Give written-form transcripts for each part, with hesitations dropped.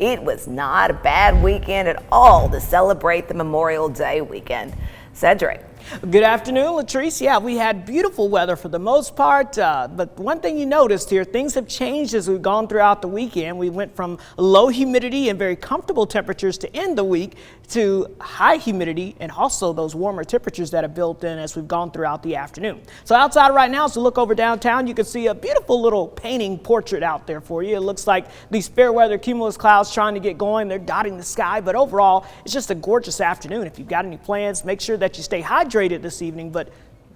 It was not a bad weekend at all to celebrate the Memorial Day weekend. Cedric. Good afternoon, Latrice. Yeah, we had beautiful weather for the most part, but one thing you noticed here, things have changed as we've gone throughout the weekend. We went from low humidity and very comfortable temperatures to end the week to high humidity and also those warmer temperatures that have built in as we've gone throughout the afternoon. So outside right now, as we look over downtown, you can see a beautiful little painting portrait out there for you. It looks like these fair weather cumulus clouds trying to get going. They're dotting the sky, but overall, it's just a gorgeous afternoon. If you've got any plans, make sure that you stay hydrated this evening, but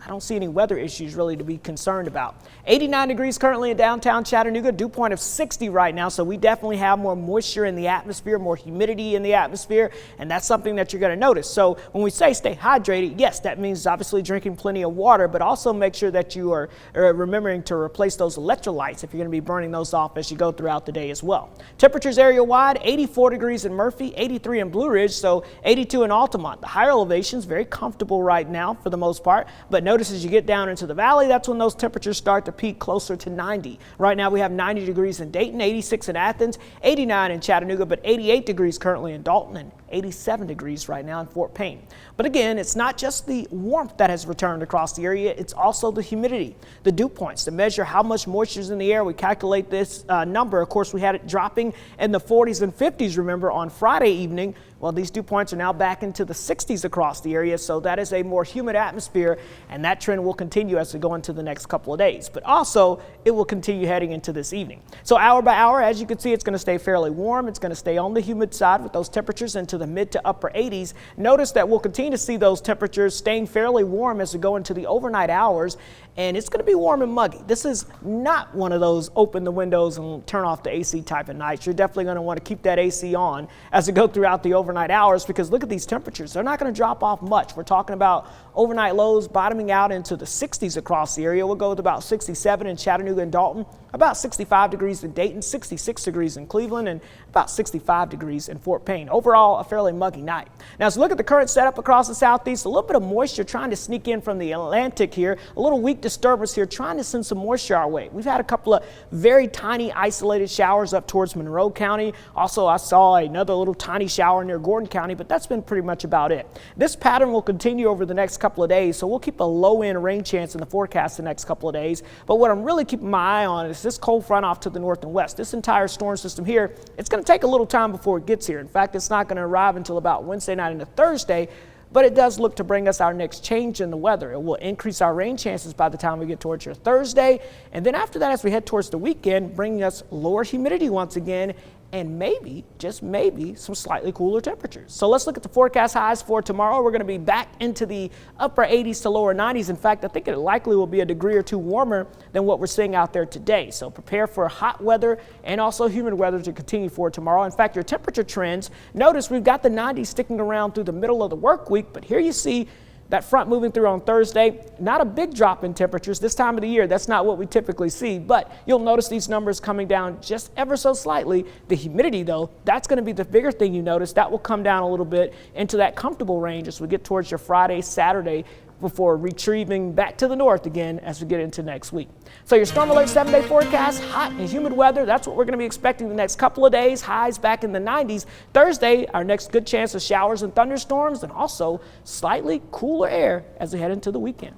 I don't see any weather issues really to be concerned about. 89 degrees currently in downtown Chattanooga, dew point of 60 right now, so we definitely have more moisture in the atmosphere, more humidity in the atmosphere, and that's something that you're going to notice. So when we say stay hydrated, yes, that means obviously drinking plenty of water, but also make sure that you are remembering to replace those electrolytes if you're going to be burning those off as you go throughout the day as well. Temperatures area-wide, 84 degrees in Murphy, 83 in Blue Ridge, so 82 in Altamont. The higher elevations, very comfortable right now for the most part, but notice as you get down into the valley, that's when those temperatures start to peak closer to 90. Right now we have 90 degrees in Dayton, 86 in Athens, 89 in Chattanooga, but 88 degrees currently in Dalton and 87 degrees right now in Fort Payne. But again, it's not just the warmth that has returned across the area, it's also the humidity. The dew points to measure how much moisture is in the air, we calculate this number. Of course, we had it dropping in the 40s and 50s, remember, on Friday evening. Well, these dew points are now back into the 60s across the area, so that is a more humid atmosphere, and that trend will continue as we go into the next couple of days. But also, it will continue heading into this evening. So hour by hour, as you can see, it's going to stay fairly warm. It's going to stay on the humid side with those temperatures into the mid to upper 80s. Notice that we'll continue to see those temperatures staying fairly warm as we go into the overnight hours, and it's going to be warm and muggy. This is not one of those open the windows and turn off the AC type of nights. You're definitely going to want to keep that AC on as we go throughout the overnight hours, because look at these temperatures. They're not going to drop off much. We're talking about overnight lows bottoming out into the 60s across the area. We'll go with about 67 in Chattanooga and Dalton, about 65 degrees in Dayton, 66 degrees in Cleveland, and about 65 degrees in Fort Payne. Overall, a fairly muggy night. Now, as we look at the current setup across the southeast, a little bit of moisture trying to sneak in from the Atlantic here, a little weak disturbance here trying to send some moisture our way. We've had a couple of very tiny isolated showers up towards Monroe County. Also, I saw another little tiny shower near Gordon County, but that's been pretty much about it. This pattern will continue over the next couple of days, so we'll keep a low-end rain chance in the forecast the next couple of days. But what I'm really keeping my eye on is this cold front off to the north and west. This entire storm system here, it's going to take a little time before it gets here. In fact, it's not going to arrive until about Wednesday night into Thursday, but it does look to bring us our next change in the weather. It will increase our rain chances by the time we get towards your Thursday, and then after that, as we head towards the weekend, bringing us lower humidity once again, and maybe, just maybe, some slightly cooler temperatures. So let's look at the forecast highs for tomorrow. We're going to be back into the upper 80s to lower 90s. In fact, I think it likely will be a degree or two warmer than what we're seeing out there today. So prepare for hot weather and also humid weather to continue for tomorrow. In fact, your temperature trends, notice we've got the 90s sticking around through the middle of the work week, but here you see that front moving through on Thursday. Not a big drop in temperatures this time of the year. That's not what we typically see, but you'll notice these numbers coming down just ever so slightly. The humidity, though, that's going to be the bigger thing you notice. That will come down a little bit into that comfortable range as we get towards your Friday, Saturday, before retrieving back to the north again as we get into next week. So your Storm Alert 7-day forecast, hot and humid weather, that's what we're going to be expecting the next couple of days. Highs back in the 90s. Thursday, our next good chance of showers and thunderstorms, and also slightly cooler air as we head into the weekend.